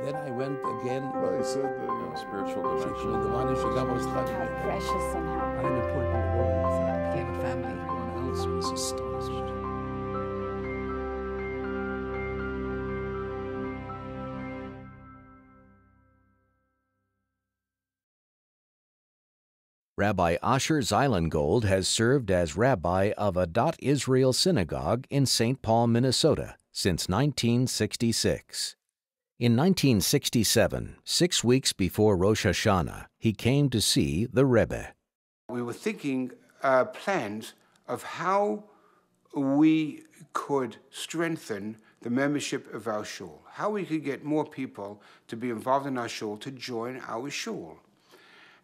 Then I went again. Well, he said that, spiritual dimension. How precious and how important in the world. I became a family. Everyone else was astonishment. Rabbi Asher Zeilengold has served as rabbi of a Dot Israel synagogue in St. Paul, Minnesota, since 1966. In 1967, 6 weeks before Rosh Hashanah, he came to see the Rebbe. We were thinking plans of how we could strengthen the membership of our shul, how we could get more people to be involved in our shul, to join our shul.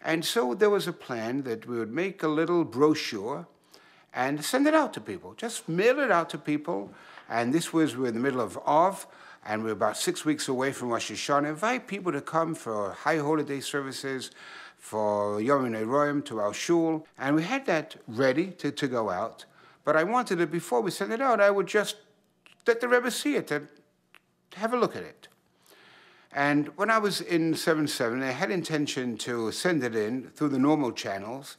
And so there was a plan that we would make a little brochure and send it out to people, just mail it out to people. And this was, we're in the middle of Av, and we're about 6 weeks away from Rosh Hashanah. Invite people to come for high holiday services, for Yom Roim to our shul. And we had that ready to go out. But I wanted it, before we sent it out, I would just let the Rebbe see it, to have a look at it. And when I was in 77, I had intention to send it in through the normal channels,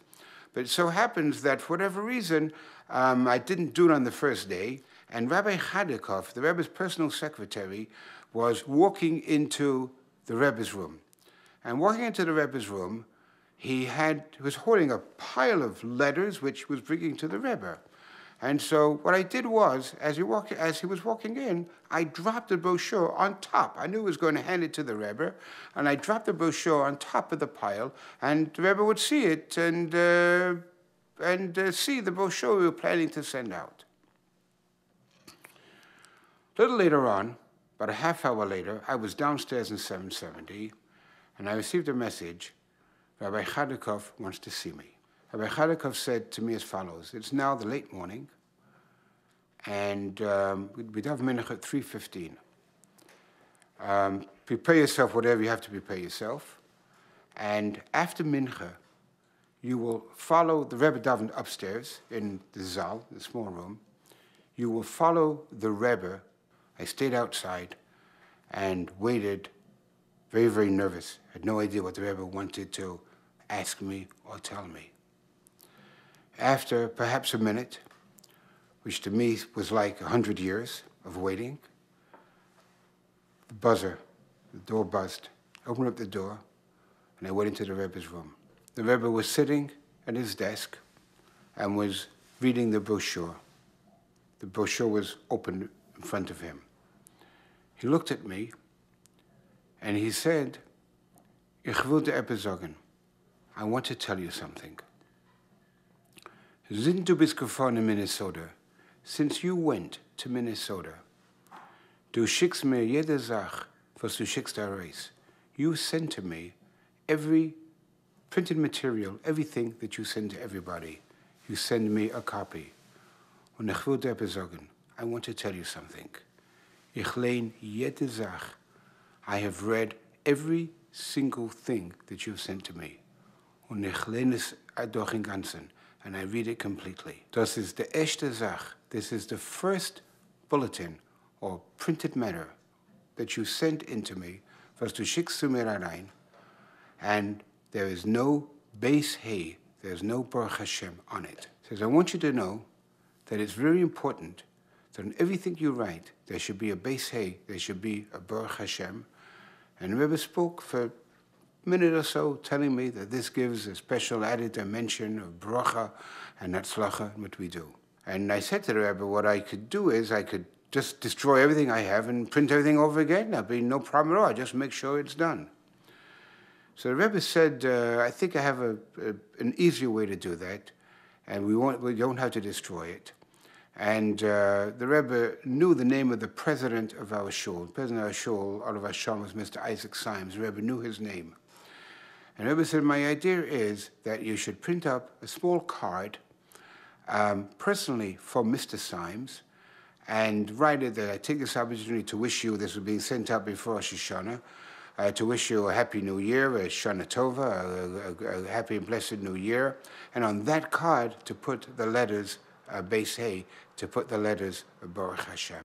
but it so happens that for whatever reason, I didn't do it on the first day, and Rabbi Chadikov, the Rebbe's personal secretary, was walking into the Rebbe's room. And walking into the Rebbe's room, he was holding a pile of letters which he was bringing to the Rebbe. And so what I did was, as he was walking in, I dropped the brochure on top. I knew he was going to hand it to the Rebbe, and I dropped the brochure on top of the pile, and the Rebbe would see it and see the brochure we were planning to send out. A little later on, about a half hour later, I was downstairs in 770, and I received a message, Rabbi Chadikov wants to see me. Rabbi Chadikov said to me as follows: it's now the late morning, and we'd have mincha at 3:15. Prepare yourself whatever you have to prepare yourself, and after mincha, you will follow the Rebbe davened upstairs in the zal, the small room. You will follow the Rebbe. I stayed outside and waited, very, very nervous. Had no idea what the Rebbe wanted to ask me or tell me. After perhaps a minute, which to me was like 100 years of waiting, the buzzer, the door buzzed. I opened up the door, and I went into the Rebbe's room. The Rebbe was sitting at his desk and was reading the brochure. The brochure was open in front of him. He looked at me, and he said, "Ich will dir etwas sagen. I want to tell you something. Sind du bist gefahren in Minnesota? Since you went to Minnesota, du schickst mir jede Sache, was du schickst da raus. You send to me every printed material, everything that you send to everybody. You send me a copy. Und ich will dir etwas sagen. I want to tell you something. Ich lehn jede Sache. I have read every single thing that you've sent to me. Und ich lehne es durch im Ganzen. And I read it completely. Das ist die erste Sache. This is the first bulletin or printed matter that you sent into me, was du schickst zu mir rein, and there is no base hay, there's no Baruch Hashem on it. It says, I want you to know that it's very important that in everything you write, there should be a base hay, there should be a Baruch Hashem. And the Rebbe spoke for a minute or so, telling me that this gives a special added dimension of bracha and hatzlacha in what we do. And I said to the Rebbe, what I could do is I could just destroy everything I have and print everything over again. That'd be no problem at all. Just make sure it's done. So the Rebbe said, I think I have an easier way to do that, and we don't have to destroy it. And the Rebbe knew the name of the president of our shul. The president of our shul, all of our shul, was Mr. Isaac Symes. The Rebbe knew his name. And the Rebbe said, my idea is that you should print up a small card personally for Mr. Symes, and write it that I take this opportunity to wish you, this was being sent out before Rosh Hashanah, to wish you a happy new year, a Shana Tova, a happy and blessed new year. And on that card, to put the letters, Beis Hey, to put the letters Baruch Hashem.